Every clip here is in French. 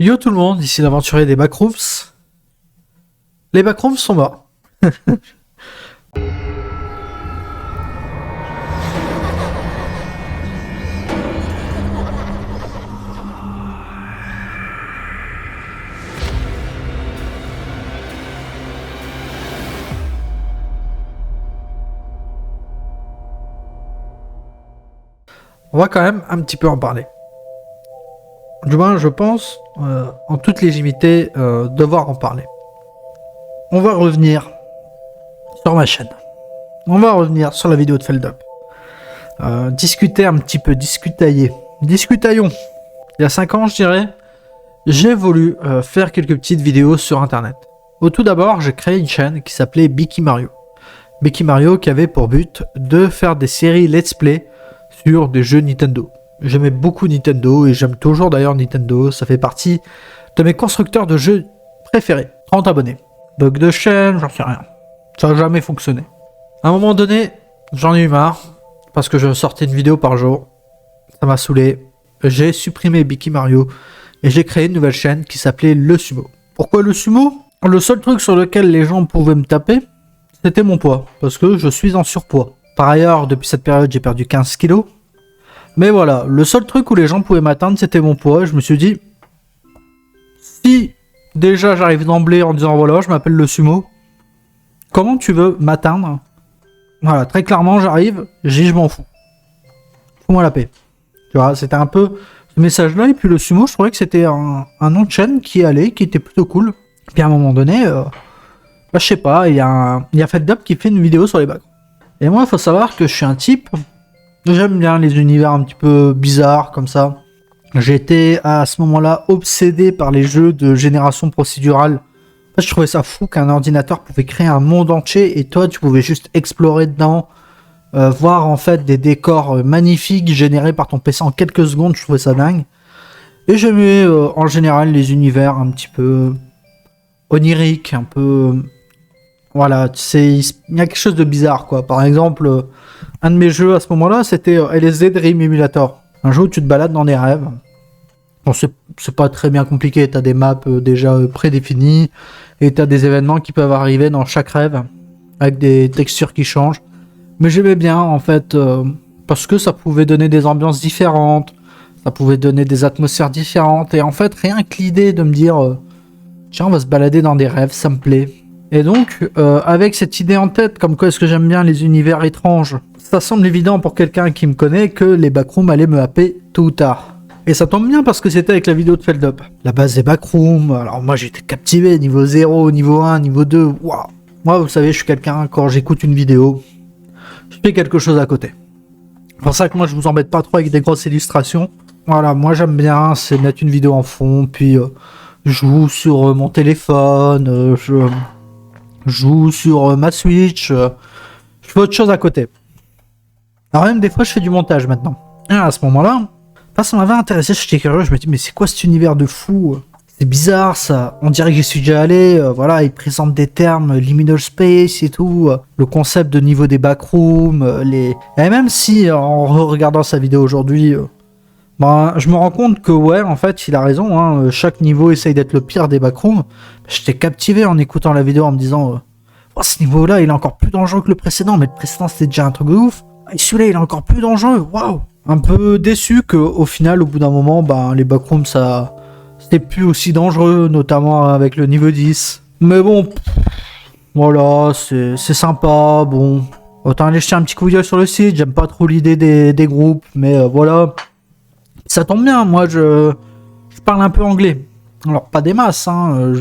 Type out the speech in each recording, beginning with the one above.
Yo tout le monde, ici l'aventurier des Backrooms. Les Backrooms sont morts. On va quand même un petit peu en parler. Du moins, je pense, en toute légitimité, devoir en parler. On va revenir sur ma chaîne. On va revenir sur la vidéo de Feldup. Discuter un petit peu, discutaillons. Il y a 5 ans, je dirais, j'ai voulu faire quelques petites vidéos sur Internet. Au tout d'abord, j'ai créé une chaîne qui s'appelait Biki Mario. Biki Mario qui avait pour but de faire des séries let's play sur des jeux Nintendo. J'aimais beaucoup Nintendo et j'aime toujours d'ailleurs Nintendo. Ça fait partie de mes constructeurs de jeux préférés. 30 abonnés. Bug de chaîne, j'en sais rien. Ça n'a jamais fonctionné. À un moment donné, j'en ai eu marre parce que je sortais une vidéo par jour. Ça m'a saoulé. J'ai supprimé Biki Mario et j'ai créé une nouvelle chaîne qui s'appelait Le Sumo. Pourquoi Le Sumo? Le seul truc sur lequel les gens pouvaient me taper, c'était mon poids, parce que je suis en surpoids. Par ailleurs, depuis cette période, j'ai perdu 15 kilos. Mais voilà, le seul truc où les gens pouvaient m'atteindre, c'était mon poids. Je me suis dit, si déjà j'arrive d'emblée en disant voilà, je m'appelle Le Sumo, comment tu veux m'atteindre? Voilà, très clairement, j'arrive, je m'en fous. Fous-moi la paix. Tu vois, c'était un peu ce message-là. Et puis Le Sumo, je trouvais que c'était un nom de chaîne qui allait, qui était plutôt cool. Puis à un moment donné, je sais pas, il y a Feldup qui fait une vidéo sur les bacs. Et moi, il faut savoir que je suis un type, j'aime bien les univers un petit peu bizarres comme ça. J'étais à ce moment-là obsédé par les jeux de génération procédurale. Je trouvais ça fou qu'un ordinateur pouvait créer un monde entier et toi, tu pouvais juste explorer dedans, voir en fait des décors magnifiques générés par ton PC en quelques secondes. Je trouvais ça dingue. Et j'aimais en général les univers un petit peu oniriques, un peu... Voilà, il y a quelque chose de bizarre, quoi. Par exemple, un de mes jeux à ce moment-là, c'était LSD Dream Emulator. Un jeu où tu te balades dans des rêves. Bon, c'est pas très bien compliqué, t'as des maps déjà prédéfinies, et t'as des événements qui peuvent arriver dans chaque rêve, avec des textures qui changent. Mais j'aimais bien, en fait, parce que ça pouvait donner des ambiances différentes, ça pouvait donner des atmosphères différentes, et en fait, rien que l'idée de me dire, tiens, on va se balader dans des rêves, ça me plaît. Et donc, avec cette idée en tête, comme quoi est-ce que j'aime bien les univers étranges, ça semble évident pour quelqu'un qui me connaît que les backrooms allaient me happer tôt ou tard. Et ça tombe bien parce que c'était avec la vidéo de Feldup. La base des backrooms, alors moi j'étais captivé, niveau 0, niveau 1, niveau 2, waouh. Moi vous savez, je suis quelqu'un, quand j'écoute une vidéo, je fais quelque chose à côté. C'est pour ça que moi je vous embête pas trop avec des grosses illustrations. Voilà, moi j'aime bien, c'est mettre une vidéo en fond, puis je joue sur mon téléphone, je joue sur ma Switch, je fais autre chose à côté. Alors même des fois je fais du montage maintenant. Et à ce moment-là, ça m'avait intéressé, j'étais curieux, je me dis mais c'est quoi cet univers de fou? C'est bizarre ça, on dirait que j'y suis déjà allé, voilà, ils présentent des termes, liminal space et tout, le concept de niveau des backrooms, et même si en regardant sa vidéo aujourd'hui, je me rends compte que ouais, en fait, il a raison, hein, chaque niveau essaye d'être le pire des backrooms. J'étais captivé en écoutant la vidéo en me disant, oh, ce niveau-là, il est encore plus dangereux que le précédent, mais le précédent c'était déjà un truc de ouf. Et celui-là, il est encore plus dangereux, waouh. Un peu déçu qu'au final, au bout d'un moment, les backrooms, ça, c'était plus aussi dangereux, notamment avec le niveau 10. Mais bon, voilà, c'est sympa, bon. Autant aller jeter un petit coup d'œil sur le site, j'aime pas trop l'idée des groupes, mais voilà. Ça tombe bien, moi je parle un peu anglais. Alors pas des masses, hein,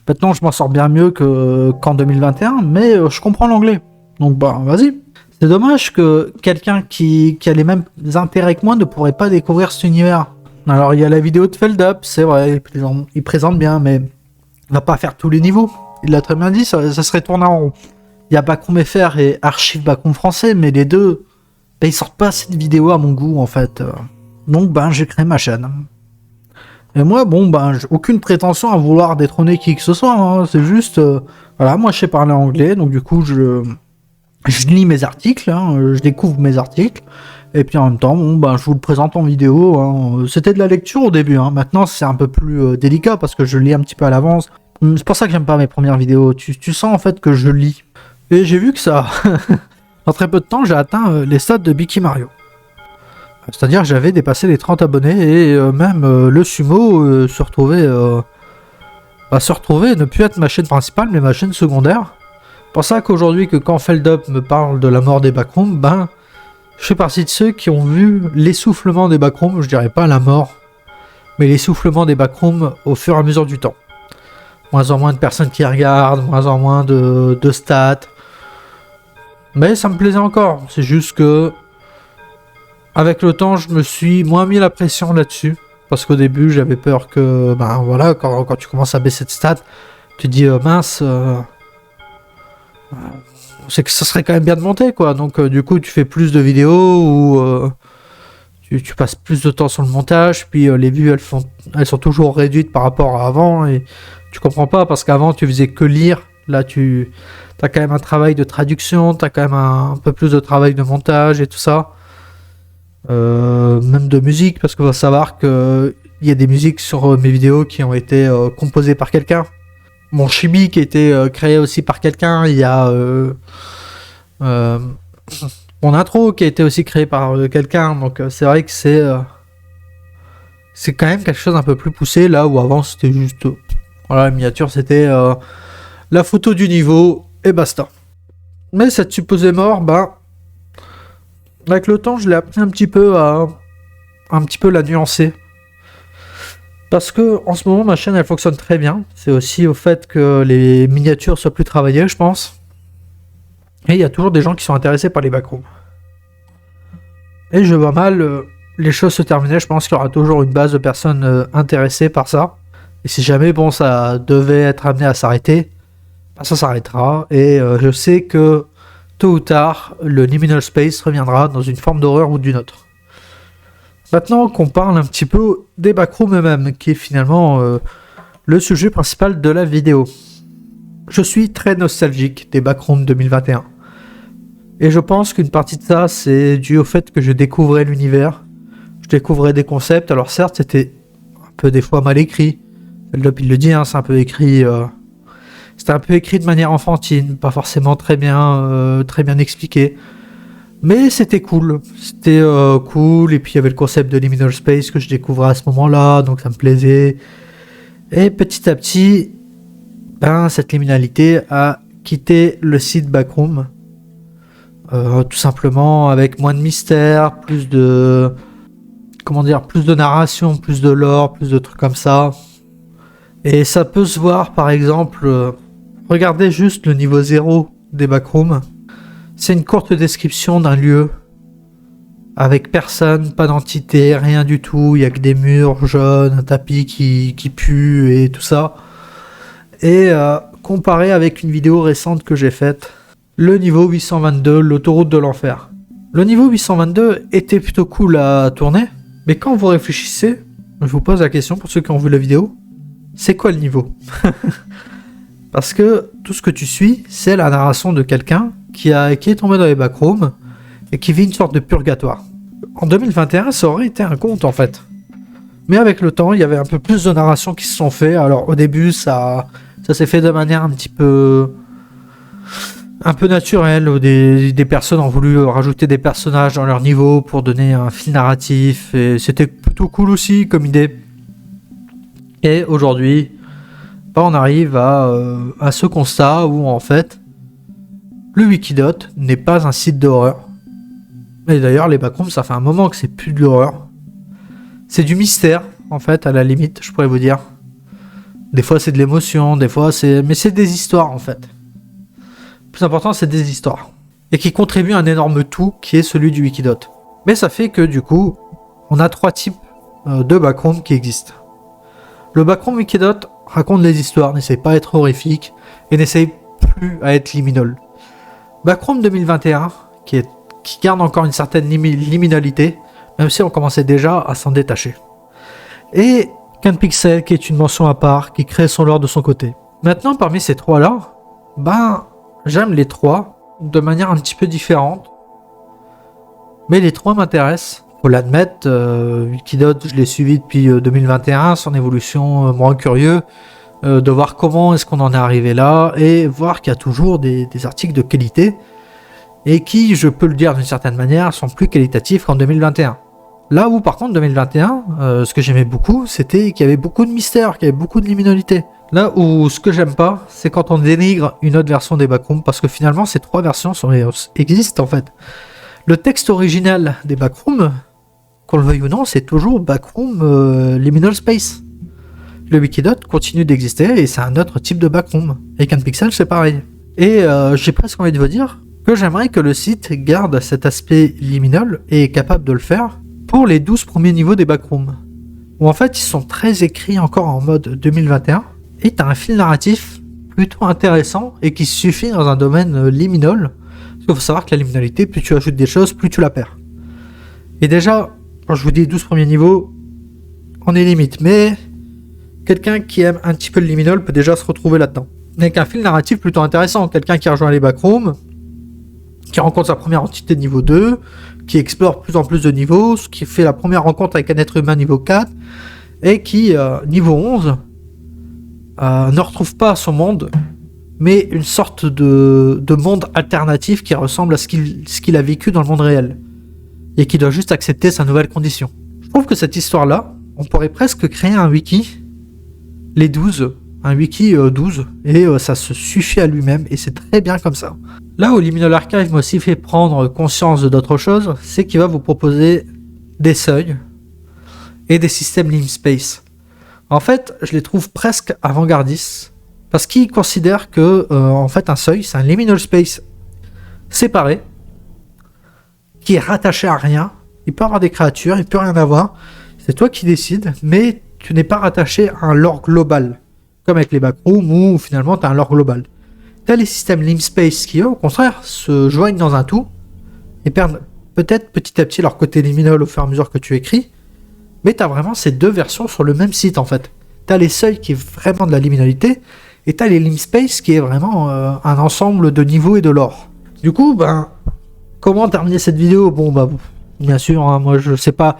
maintenant je m'en sors bien mieux qu'en 2021, mais je comprends l'anglais. Donc vas-y. C'est dommage que quelqu'un qui a les mêmes intérêts que moi ne pourrait pas découvrir cet univers. Alors il y a la vidéo de Feldup, c'est vrai, il présente bien, mais il va pas faire tous les niveaux. Il l'a très bien dit, ça serait tourné en rond. Il y a Backroom FR et Archive Backroom français, mais les deux, ils sortent pas assez de vidéos à mon goût en fait. Donc j'ai créé ma chaîne. Et moi, j'ai aucune prétention à vouloir détrôner qui que ce soit, hein. C'est juste, voilà, moi je sais parler anglais, donc du coup Je lis mes articles, hein, je découvre mes articles, et puis en même temps, bon, ben, je vous le présente en vidéo. Hein. C'était de la lecture au début, hein. Maintenant c'est un peu plus délicat parce que je lis un petit peu à l'avance. C'est pour ça que j'aime pas mes premières vidéos. Tu sens en fait que je lis. Et j'ai vu que ça, en très peu de temps, j'ai atteint les stades de Biki Mario. C'est-à-dire que j'avais dépassé les 30 abonnés et même le sumo se retrouvait ne plus être ma chaîne principale mais ma chaîne secondaire. C'est pour ça qu'aujourd'hui, que quand Feldup me parle de la mort des backrooms, ben, je fais partie de ceux qui ont vu l'essoufflement des backrooms, je dirais pas la mort, mais l'essoufflement des backrooms au fur et à mesure du temps. Moins en moins de personnes qui regardent, moins en moins de stats. Mais ça me plaisait encore, c'est juste que avec le temps, je me suis moins mis la pression là-dessus. Parce qu'au début, j'avais peur que, ben voilà, quand tu commences à baisser de stats, tu te dis mince, c'est que ça serait quand même bien de monter, quoi. Donc du coup, tu fais plus de vidéos ou tu passes plus de temps sur le montage, puis les vues, elles sont toujours réduites par rapport à avant, et tu comprends pas, parce qu'avant, tu faisais que lire. Là, tu as quand même un travail de traduction, tu as quand même un peu plus de travail de montage et tout ça. Même de musique, parce qu'il faut savoir qu'il y a des musiques sur mes vidéos qui ont été composées par quelqu'un. Mon chibi qui a été créé aussi par quelqu'un. Il y a mon intro qui a été aussi créé par quelqu'un. Donc c'est vrai que c'est quand même quelque chose d'un peu plus poussé, là où avant c'était juste voilà, la miniature, c'était la photo du niveau et basta. Mais cette supposée mort, ben avec le temps, je l'ai appris un petit peu à la nuancer. Parce que en ce moment, ma chaîne, elle fonctionne très bien. C'est aussi au fait que les miniatures soient plus travaillées, je pense. Et il y a toujours des gens qui sont intéressés par les backrooms. Et je vois mal les choses se terminer. Je pense qu'il y aura toujours une base de personnes intéressées par ça. Et si jamais, bon, ça devait être amené à s'arrêter, ben ça s'arrêtera. Et je sais que tôt ou tard, le liminal space reviendra dans une forme d'horreur ou d'une autre. Maintenant qu'on parle un petit peu des backrooms eux-mêmes, qui est finalement le sujet principal de la vidéo. Je suis très nostalgique des backrooms 2021. Et je pense qu'une partie de ça, c'est dû au fait que je découvrais l'univers. Je découvrais des concepts. Alors certes, c'était un peu des fois mal écrit. Feldup, il le dit, hein, c'est un peu écrit... C'était un peu écrit de manière enfantine, pas forcément très bien expliqué. Mais c'était cool. C'était cool. Et puis il y avait le concept de liminal space que je découvrais à ce moment-là, donc ça me plaisait. Et petit à petit, ben, cette liminalité a quitté le site Backroom. Tout simplement avec moins de mystère, plus de... Comment dire, plus de narration, plus de lore, plus de trucs comme ça. Et ça peut se voir par exemple... regardez juste le niveau 0 des backrooms. C'est une courte description d'un lieu. Avec personne, pas d'entité, rien du tout. Il n'y a que des murs jaunes, un tapis qui pue et tout ça. Et comparé avec une vidéo récente que j'ai faite. Le niveau 822, l'autoroute de l'enfer. Le niveau 822 était plutôt cool à tourner. Mais quand vous réfléchissez, je vous pose la question pour ceux qui ont vu la vidéo. C'est quoi le niveau? Parce que tout ce que tu suis, c'est la narration de quelqu'un qui est tombé dans les backrooms et qui vit une sorte de purgatoire. En 2021, ça aurait été un conte en fait. Mais avec le temps, il y avait un peu plus de narration qui se sont fait. Alors au début, ça s'est fait de manière un peu naturelle. Où des personnes ont voulu rajouter des personnages dans leur niveau pour donner un fil narratif. Et c'était plutôt cool aussi comme idée. Et aujourd'hui... on arrive à ce constat où en fait le Wikidot n'est pas un site d'horreur. Et d'ailleurs les backrooms, ça fait un moment que c'est plus de l'horreur. C'est du mystère en fait, à la limite, je pourrais vous dire. Des fois c'est de l'émotion, des fois c'est... mais c'est des histoires en fait. Le plus important, c'est des histoires. Et qui contribuent à un énorme tout qui est celui du Wikidot. Mais ça fait que du coup, on a 3 types de backrooms qui existent. Le backroom Wikidot raconte des histoires, n'essaye pas d'être horrifique et n'essaye plus à être liminal. Backroom 2021, qui garde encore une certaine liminalité, même si on commençait déjà à s'en détacher. Et CanPixel, qui est une mention à part, qui crée son lore de son côté. Maintenant, parmi ces 3-là, ben, j'aime les 3, de manière un petit peu différente. Mais les trois m'intéressent. Faut l'admettre, Wikidot, je l'ai suivi depuis 2021, son évolution me rend curieux de voir comment est-ce qu'on en est arrivé là et voir qu'il y a toujours des articles de qualité et qui, je peux le dire d'une certaine manière, sont plus qualitatifs qu'en 2021. Là où par contre 2021, ce que j'aimais beaucoup, c'était qu'il y avait beaucoup de mystères, qu'il y avait beaucoup de liminalité. Là où ce que j'aime pas, c'est quand on dénigre une autre version des backrooms, parce que finalement ces trois versions existent en fait. Le texte original des backrooms, qu'on le veuille ou non, c'est toujours backroom liminal space. Le Wikidot continue d'exister et c'est un autre type de backroom. Avec un pixel, c'est pareil. Et j'ai presque envie de vous dire que j'aimerais que le site garde cet aspect liminal et est capable de le faire pour les 12 premiers niveaux des backrooms. Où en fait, ils sont très écrits encore en mode 2021 et tu as un fil narratif plutôt intéressant et qui suffit dans un domaine liminal. Parce qu'il faut savoir que la liminalité, plus tu ajoutes des choses, plus tu la perds. Et déjà, quand je vous dis 12 premiers niveaux, on est limite. Mais quelqu'un qui aime un petit peu le liminal peut déjà se retrouver là-dedans. Avec un fil narratif plutôt intéressant. Quelqu'un qui rejoint les backrooms, qui rencontre sa première entité de niveau 2, qui explore plus en plus de niveaux, qui fait la première rencontre avec un être humain niveau 4, et qui, niveau 11, ne retrouve pas son monde, mais une sorte de monde alternatif qui ressemble à ce qu'il a vécu dans le monde réel, et qui doit juste accepter sa nouvelle condition. Je trouve que cette histoire-là, on pourrait presque créer un wiki, les 12, un wiki 12, et ça se suffit à lui-même, et c'est très bien comme ça. Là où Liminal Archive m'a aussi fait prendre conscience d'autre chose, c'est qu'il va vous proposer des seuils et des systèmes limspace. En fait, je les trouve presque avant-gardistes, parce qu'ils considèrent que en fait un seuil, c'est un liminal space séparé, qui est rattaché à rien. Il peut avoir des créatures, il peut rien avoir. C'est toi qui décides, mais tu n'es pas rattaché à un lore global, comme avec les backrooms où finalement tu as un lore global. Tu as les systèmes limspace qui, eux, au contraire, se joignent dans un tout et perdent peut-être petit à petit leur côté liminal au fur et à mesure que tu écris, mais tu as vraiment ces deux versions sur le même site en fait. Tu as les seuils qui est vraiment de la liminalité et tu as les limspace qui est vraiment un ensemble de niveaux et de lore. Du coup, comment terminer cette vidéo? Bon, bien sûr, hein, moi je sais pas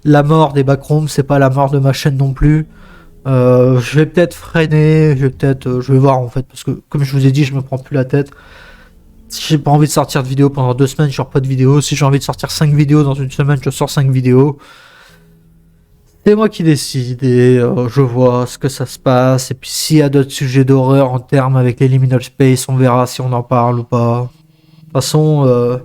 la mort des backrooms, c'est pas la mort de ma chaîne non plus. Je vais peut-être freiner, je vais voir en fait, parce que comme je vous ai dit, je me prends plus la tête. Si j'ai pas envie de sortir de vidéo pendant 2 semaines, je sors pas de vidéo. Si j'ai envie de sortir 5 vidéos dans une semaine, je sors 5 vidéos. C'est moi qui décide et je vois ce que ça se passe. Et puis s'il y a d'autres sujets d'horreur en termes avec les liminal space, on verra si on en parle ou pas. De toute façon,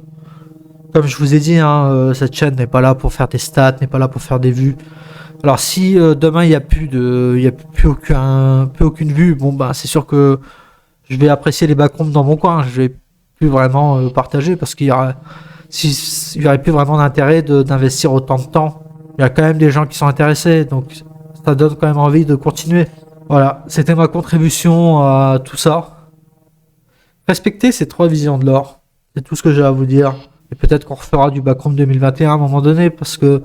comme je vous ai dit, hein, cette chaîne n'est pas là pour faire des stats, n'est pas là pour faire des vues. Alors si demain il n'y a plus aucune vue, c'est sûr que je vais apprécier les backrooms dans mon coin. Je vais plus vraiment partager parce qu'il y aurait plus vraiment d'intérêt d'investir autant de temps. Il y a quand même des gens qui sont intéressés, donc ça donne quand même envie de continuer. Voilà, c'était ma contribution à tout ça. Respectez ces 3 visions de l'or. C'est tout ce que j'ai à vous dire. Et peut-être qu'on refera du backroom 2021 à un moment donné, parce que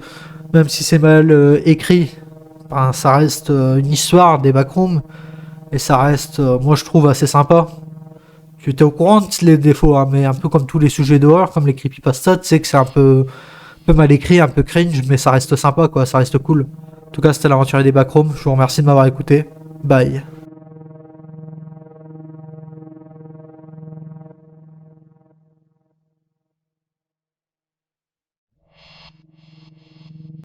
même si c'est mal écrit, ça reste une histoire des backrooms, et ça reste, moi je trouve, assez sympa. Tu étais au courant de les défauts, hein, mais un peu comme tous les sujets d'horreur, comme les creepypastas, tu sais que c'est un peu mal écrit, un peu cringe, mais ça reste sympa, quoi, ça reste cool. En tout cas, c'était l'aventure des backrooms, je vous remercie de m'avoir écouté. Bye.